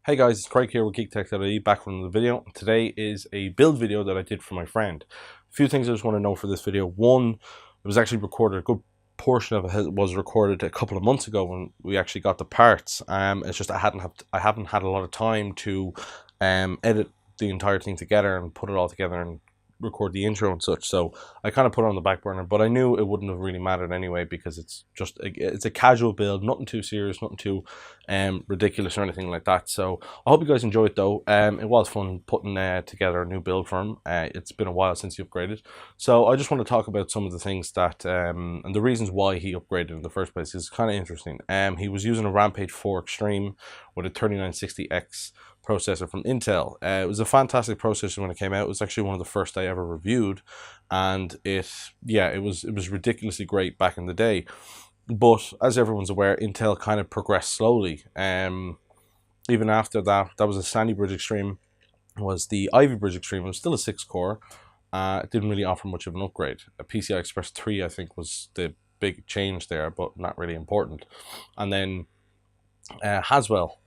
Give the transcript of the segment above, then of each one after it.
Hey guys, it's Craig here with Geektech.ie, back from the video. Today is a build video that I did for my friend. A few things I just want to know for this video. One, it was actually recorded, a good portion of it was recorded a couple of months ago when we actually got the parts. It's just I haven't had a lot of time to edit the entire thing together and put it all together and record the intro and such, so I kind of put it on the back burner, but I knew it wouldn't have really mattered anyway because it's a casual build, nothing too serious, nothing too ridiculous or anything like that. So I hope you guys enjoy it though. It was fun putting together a new build for him. It's been a while since he upgraded, so I just want to talk about some of the things that and the reasons why he upgraded in the first place is kind of interesting. He was using a Rampage 4 Extreme with a 3960X processor from Intel. It was a fantastic processor when it came out. It was actually one of the first I ever reviewed, and it was ridiculously great back in the day. But as everyone's aware, Intel kind of progressed slowly. Even after that was a Sandy Bridge Extreme, was the Ivy Bridge Extreme. It was still a 6-core. It didn't really offer much of an upgrade. A PCI Express 3, I think, was the big change there, but not really important. And then Haswell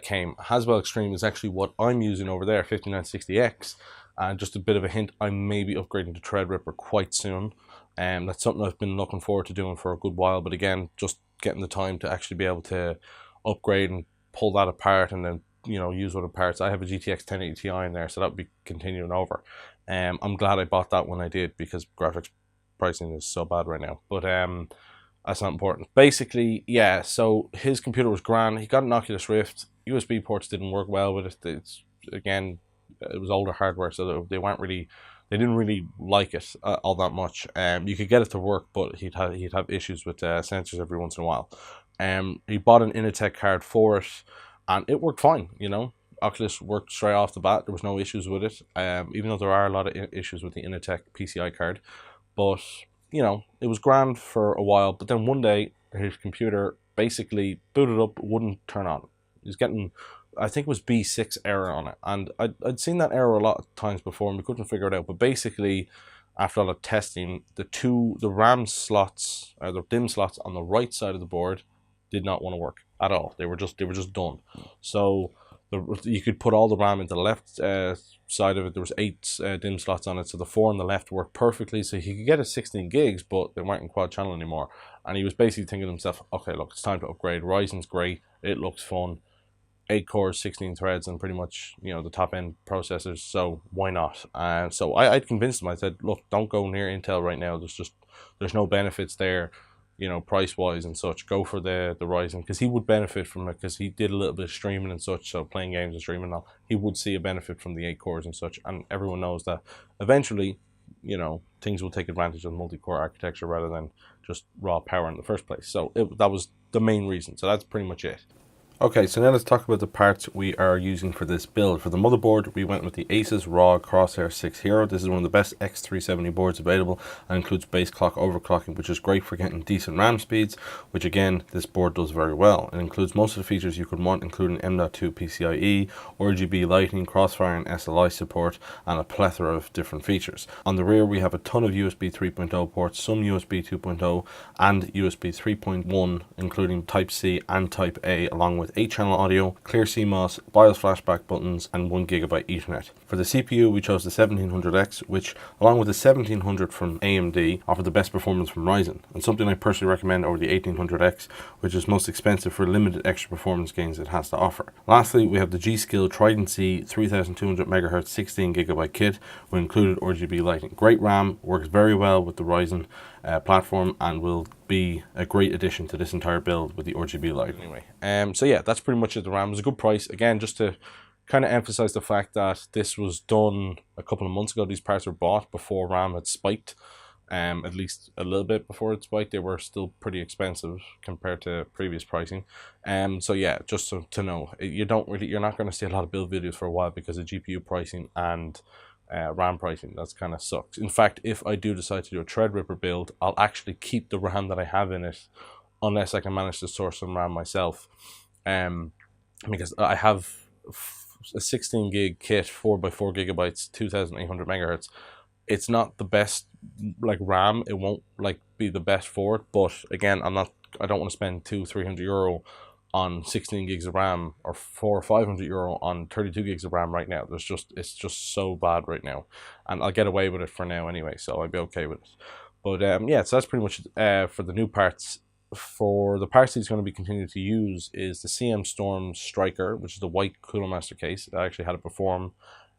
came. Haswell Extreme is actually what I'm using over there, 5960X. And just a bit of a hint, I may be upgrading to Threadripper quite soon. That's something I've been looking forward to doing for a good while, but again, just getting the time to actually be able to upgrade and pull that apart and then, you know, use other parts. I have a GTX 1080 Ti in there, so that would be continuing over. I'm glad I bought that when I did because graphics pricing is so bad right now. But that's not important. Basically, yeah, so his computer was grand. He got an Oculus Rift. USB ports didn't work well with it. Again, it was older hardware, so they didn't really like it all that much. You could get it to work, but he'd have issues with sensors every once in a while. He bought an Initech card for it, and it worked fine. You know, Oculus worked straight off the bat. There was no issues with it. Even though there are a lot of issues with the Initech PCI card, but you know, it was grand for a while. But then one day, his computer basically booted up, wouldn't turn on. He's getting, I think it was B6 error on it, and I'd seen that error a lot of times before and we couldn't figure it out. But basically, after all the testing, the RAM slots, or the DIMM slots on the right side of the board did not want to work at all. They were just done. So you could put all the RAM into the left side of it. There was 8 DIMM slots on it, so the 4 on the left worked perfectly. So he could get a 16 gigs, but they weren't in quad channel anymore. And he was basically thinking to himself, okay, look, it's time to upgrade. Ryzen's great, it looks fun. 8 cores, 16 threads, and pretty much, you know, the top end processors, so why not? And so I'd convinced him. I said, look, don't go near Intel right now. There's no benefits there, you know, price wise and such. Go for the Ryzen, because he would benefit from it, because he did a little bit of streaming and such, so playing games and streaming and all. He would see a benefit from the 8 cores and such, and everyone knows that eventually, you know, things will take advantage of multi-core architecture rather than just raw power in the first place. So that was the main reason. So that's pretty much it. Okay, so now let's talk about the parts we are using for this build. For the motherboard, we went with the Asus ROG Crosshair 6 Hero. This is one of the best X370 boards available and includes base clock overclocking, which is great for getting decent RAM speeds, which again, this board does very well. It includes most of the features you could want, including M.2 PCIe, RGB lighting, crossfire and SLI support, and a plethora of different features. On the rear, we have a ton of USB 3.0 ports, some USB 2.0 and USB 3.1, including Type-C and Type-A, along with 8-channel audio, clear CMOS, BIOS flashback buttons, and 1GB Ethernet. For the CPU, we chose the 1700X, which, along with the 1700 from AMD, offer the best performance from Ryzen, and something I personally recommend over the 1800X, which is most expensive for limited extra performance gains it has to offer. Lastly, we have the G.Skill Trident C 3200 MHz 16GB kit with included RGB lighting. Great RAM, works very well with the Ryzen platform, and will be a great addition to this entire build with the RGB light. Anyway, so yeah, that's pretty much it. The RAM was a good price. Again, just to kind of emphasize the fact that this was done a couple of months ago. These parts were bought before RAM had spiked, at least a little bit before it spiked. They were still pretty expensive compared to previous pricing. So yeah, just to know, you're not going to see a lot of build videos for a while because of GPU pricing and RAM pricing. That's kind of sucks. In fact, if I do decide to do a Threadripper build, I'll actually keep the RAM that I have in it, unless I can manage to source some RAM myself. Because I have a 16 gig kit, 4x4 GB, 2800 megahertz. It's not the best like RAM. It won't like be the best for it. But again, I don't want to spend €200-300 on 16 gigs of RAM, or 400 or 500 euro on 32 gigs of RAM right now. It's just so bad right now, and I'll get away with it for now anyway, so I'll be okay with it. But yeah, so that's pretty much for the new parts. For the parts he's going to be continuing to use is the CM Storm Striker, which is the white Cooler Master case. I actually had it before,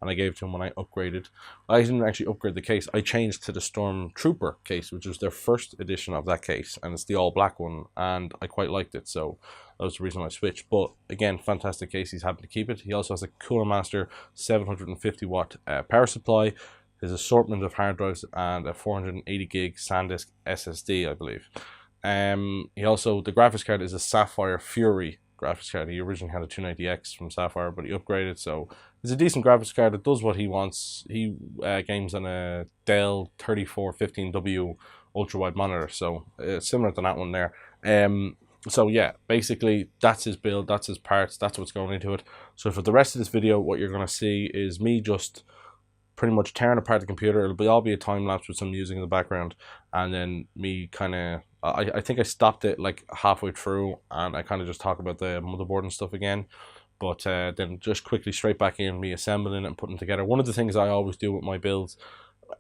and I gave it to him when I upgraded. I didn't actually upgrade the case. I changed to the Storm Trooper case, which was their first edition of that case, and it's the all black one, and I quite liked it, so that was the reason I switched. But again, fantastic case. He's happy to keep it. He also has a Cooler Master 750 watt power supply, his assortment of hard drives, and a 480 gig SanDisk SSD, I believe. He also, the graphics card is a Sapphire Fury graphics card. He originally had a 290X from Sapphire, but he upgraded, so it's a decent graphics card. It does what he wants. He games on a Dell 3415W ultra wide monitor, so similar to that one there. So yeah, basically that's his build, that's his parts, that's what's going into it. So for the rest of this video, what you're going to see is me just pretty much tearing apart the computer. It'll all be a time lapse with some music in the background, and then me kind of, I think I stopped it like halfway through, and I kind of just talk about the motherboard and stuff again, but then just quickly straight back in, me assembling it and putting it together. One of the things I always do with my builds,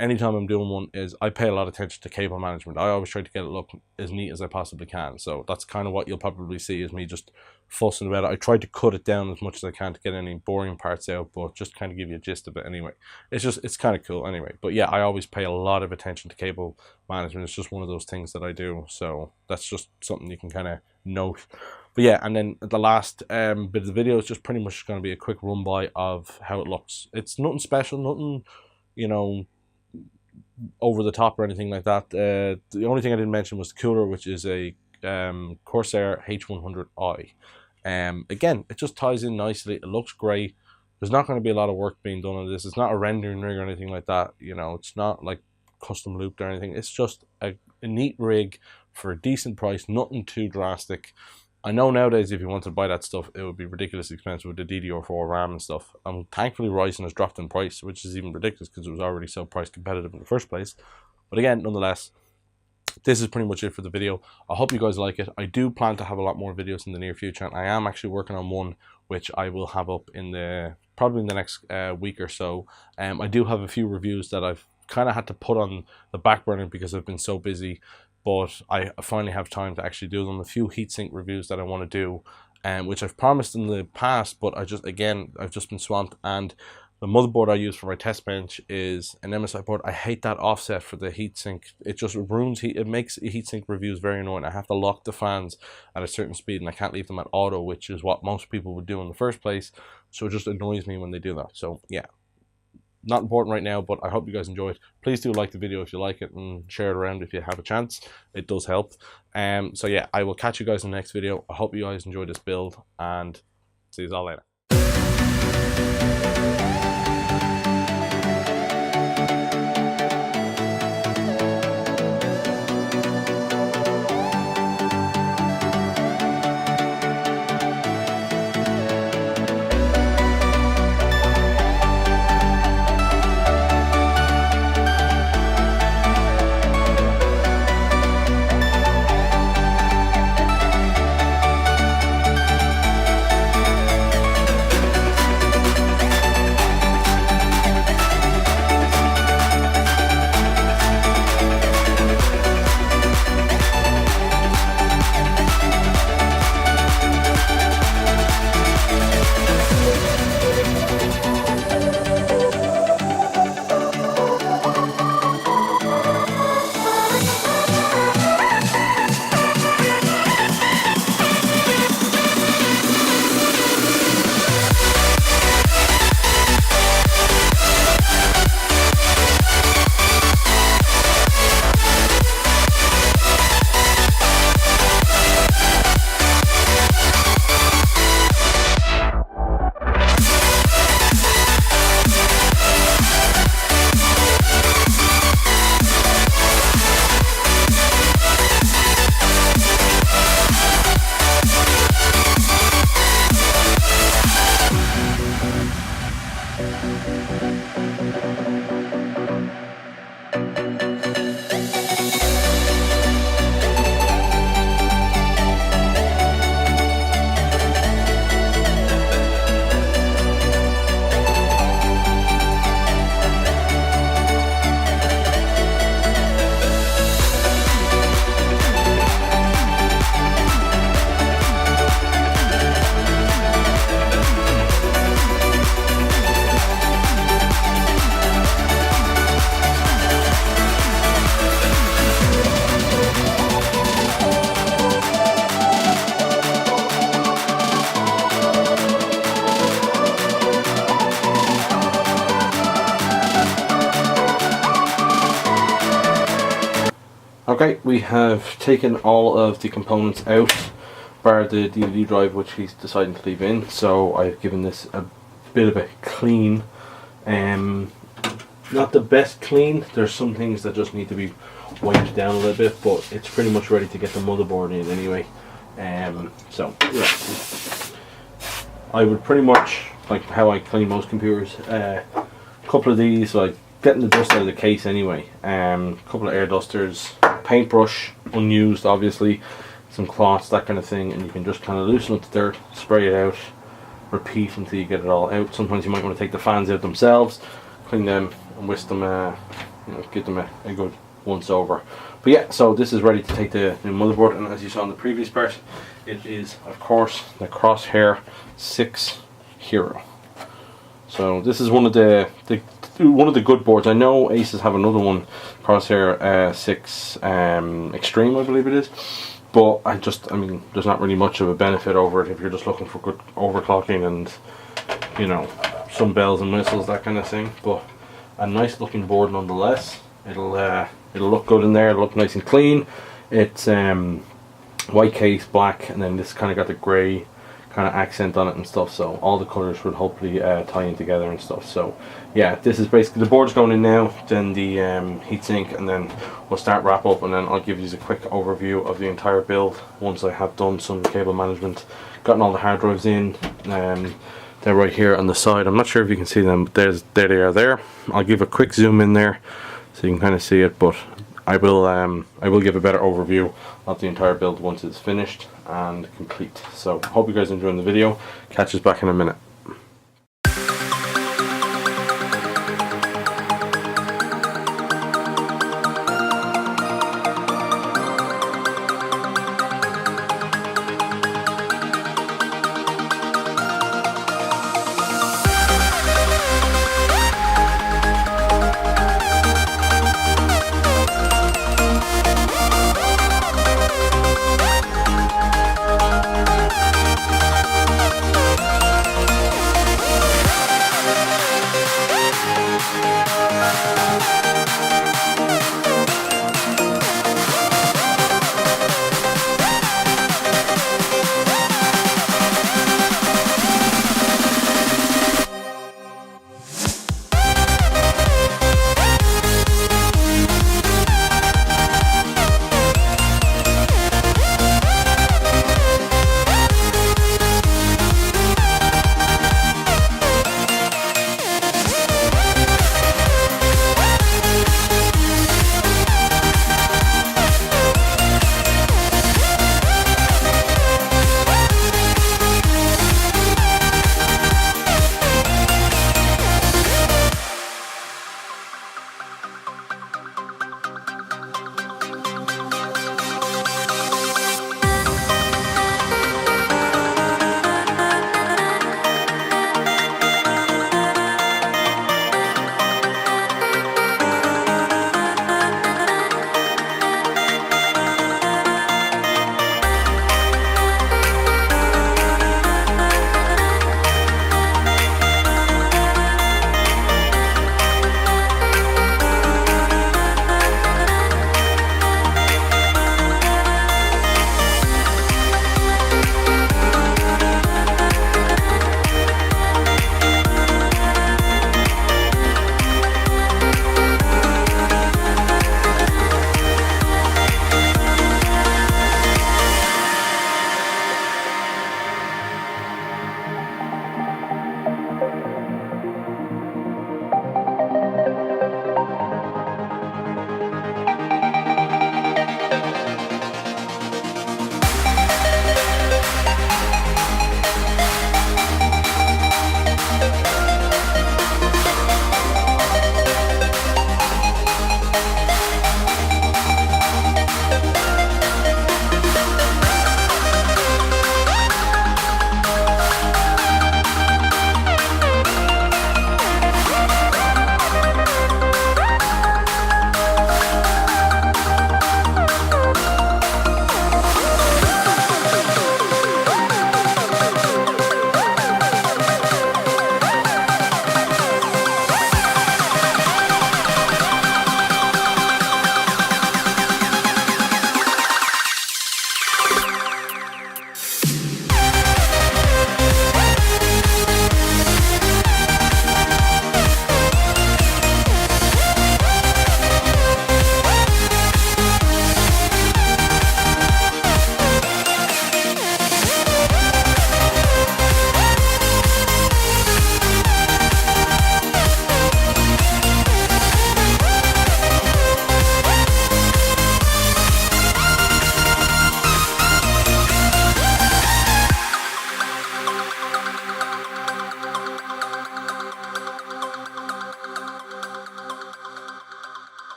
anytime I'm doing one, is I pay a lot of attention to cable management. I always try to get it look as neat as I possibly can, so that's kind of what you'll probably see, is me just fussing about it. I try to cut it down as much as I can to get any boring parts out, but just kind of give you a gist of it anyway. It's kind of cool anyway. But yeah, I always pay a lot of attention to cable management. It's just one of those things that I do, so that's just something you can kind of note. But yeah, and then the last bit of the video is just pretty much going to be a quick run by of how it looks. It's nothing special, nothing, you know, over the top or anything like that. The only thing I didn't mention was the cooler, which is a Corsair H100i. Again, it just ties in nicely. It looks great. There's not going to be a lot of work being done on this. It's not a rendering rig or anything like that. You know, it's not like custom looped or anything. It's just a neat rig for a decent price. Nothing too drastic. I know nowadays if you want to buy that stuff, it would be ridiculously expensive with the DDR4 RAM and stuff. Thankfully Ryzen has dropped in price, which is even ridiculous because it was already so price competitive in the first place. But again, nonetheless, this is pretty much it for the video. I hope you guys like it. I do plan to have a lot more videos in the near future, and I am actually working on one which I will have up in probably in the next week or so. I do have a few reviews that I've kind of had to put on the back burner because I've been so busy, but I finally have time to actually do them. A few heatsink reviews that I want to do, which I've promised in the past, but I've just been swamped. And the motherboard I use for my test bench is an MSI board. I hate that offset for the heatsink. It just ruins it makes heatsink reviews very annoying. I have to lock the fans at a certain speed, and I can't leave them at auto, which is what most people would do in the first place. So it just annoys me when they do that. So yeah, not important right now, but I hope you guys enjoy it. Please do like the video if you like it, and share it around if you have a chance. It does help. So yeah, I will catch you guys in the next video. I hope you guys enjoyed this build, and see you all later. Okay, we have taken all of the components out, bar the DVD drive, which he's deciding to leave in. So I've given this a bit of a clean. Not the best clean. There's some things that just need to be wiped down a little bit, but it's pretty much ready to get the motherboard in anyway. So yeah, I would pretty much, like how I clean most computers, a couple of these, like getting the dust out of the case anyway, couple of air dusters, paintbrush unused obviously, some cloths, that kind of thing, and you can just kind of loosen up the dirt, spray it out, repeat until you get it all out. Sometimes you might want to take the fans out themselves, clean them and whisk them, you know, give them a good once over. But yeah, so this is ready to take the motherboard, and as you saw in the previous part, it is of course the Crosshair 6 Hero. So this is one of the good boards. I know Asus have another one, Crosshair 6 Extreme, I believe it is. But I mean, there's not really much of a benefit over it if you're just looking for good overclocking and, you know, some bells and whistles, that kind of thing. But a nice looking board nonetheless. It'll look good in there. It'll look nice and clean. It's white case, black, and then this kind of got the grey kind of accent on it and stuff. So all the colours would hopefully tie in together and stuff. So yeah, this is basically the board's going in now. Then the heatsink, and then we'll start wrap up, and then I'll give you a quick overview of the entire build once I have done some cable management, gotten all the hard drives in. They're right here on the side. I'm not sure if you can see them, but there they are there. I'll give a quick zoom in there so you can kind of see it, but I will give a better overview of the entire build once it's finished and complete. So hope you guys are enjoying the video. Catch us back in a minute.